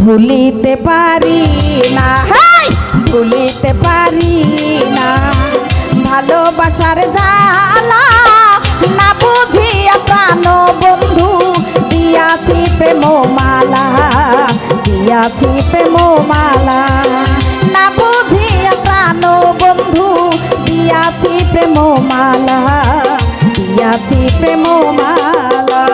ভুলিতে পারি না, ভুলিতে পারি না ভালোবাসার জ্বালা, না বুঝিয়া প্রাণ বন্ধু দিয়াছি প্রেম মালা, দিয়াছি প্রেম মালা, না বুঝিয়া প্রাণ বন্ধু দিয়াছি প্রেম মালা, দিয়াছি প্রেম মালা।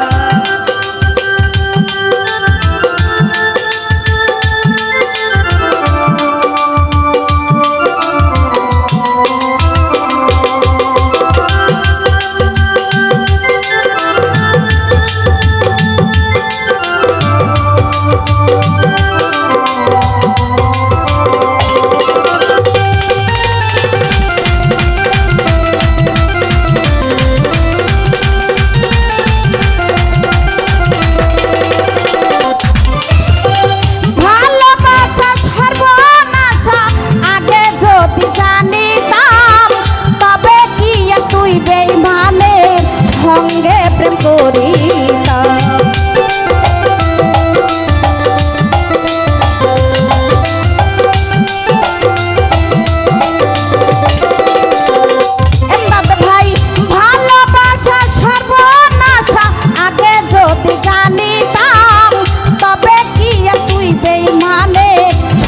সঙ্গে প্রেম করিতাম, ভাই ভালোবাসা সর্বনাশা আগে যদি জানিতাম, তবে কি তুই বেঈমানে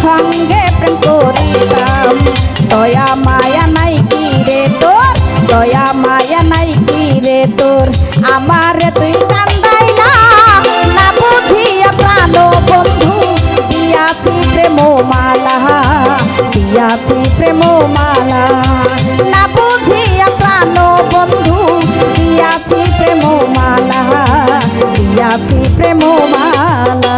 সঙ্গে প্রেম করিতাম। দয়া মায়া নাই কি রে তোর, দয়া মায়া নাই কি রে তোর, আমারে তুই কান্দাইলা, না বুঝিয়া প্রাণ বন্ধু দিয়াছি প্রেম মালা, দিয়াছি প্রেম মালা, না বুঝিয়া প্রাণ বন্ধু দিয়াছি প্রেম মালা, দিয়াছি প্রেম মালা।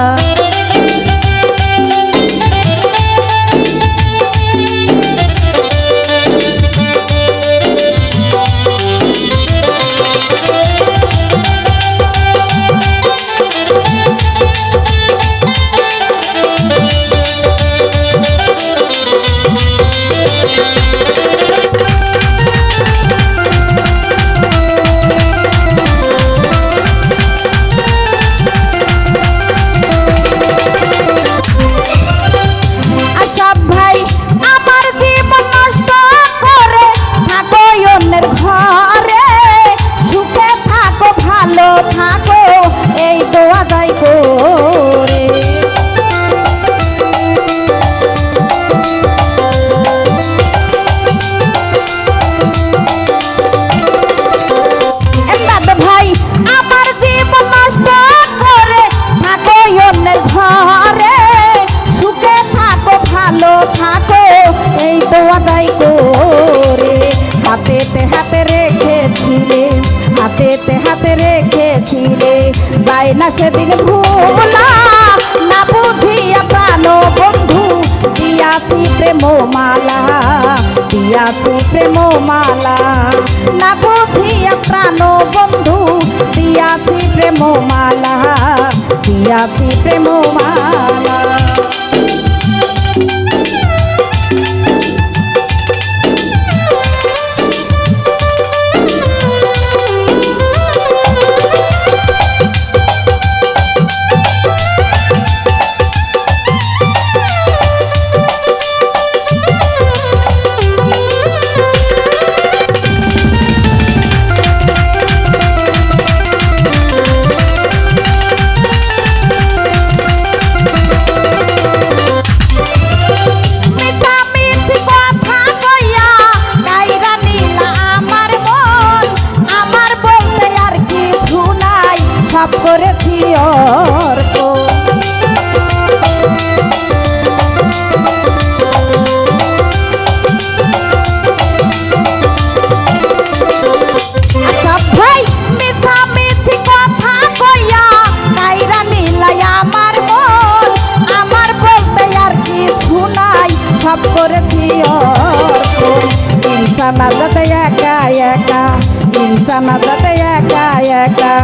হাতে রেখেছিলে, হাতেতে হাতে রেখেছিলে, যাই না সেদিন ভুলা, না বুঝিয়া প্রাণ বন্ধু দিয়াছি প্রেম মালা, দিয়াছি প্রেম মালা, না বুঝিয়া প্রাণ বন্ধু দিয়াছি প্রেম মালা, দিয়াছি প্রেম মালা। সব করেছি অর্প, সব ভাই মিছামিছি কথা কইয়া কাইরা নিলাই আমার মন, আমার বলতে আর কিছু নাই, সব করেছি অর্প। ইনসান যাতে একা একা, ইনসান যাতে একা একা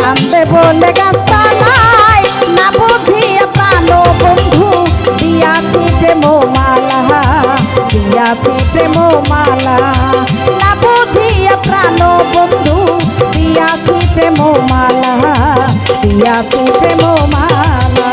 কান্দে বলে গাছতলায়, না বুঝিয়া প্রাণ বন্ধু দিয়াছি প্রেম মালা, দিয়াছি প্রেম মালা, না বুঝিয়া প্রাণ বন্ধু দিয়াছি প্রেম মালা, দিয়াছি প্রেম মালা।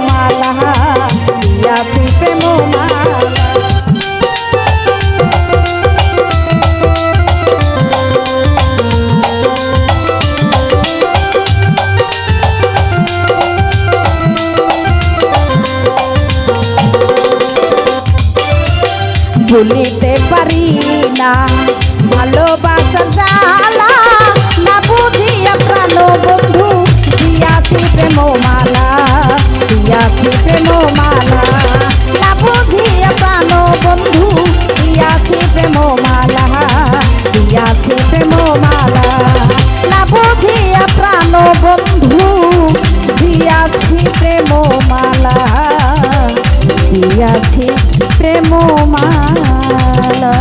মালা দিয়াছি প্রেম মালা ভুলিতে পারি না ভালোবাসার জ্বালা না বুঝিয়া প্রাণ বন্ধু দিয়াছি প্রেম মালা দিয়াছি প্রেম মালা না বুঝিয়া প্রাণ বন্ধু দিয়াছি প্রেম মালা দিয়াছি প্রেম মালা না বুঝিয়া প্রাণ বন্ধু দিয়াছি প্রেম মালা দিয়াছি প্রেম মালা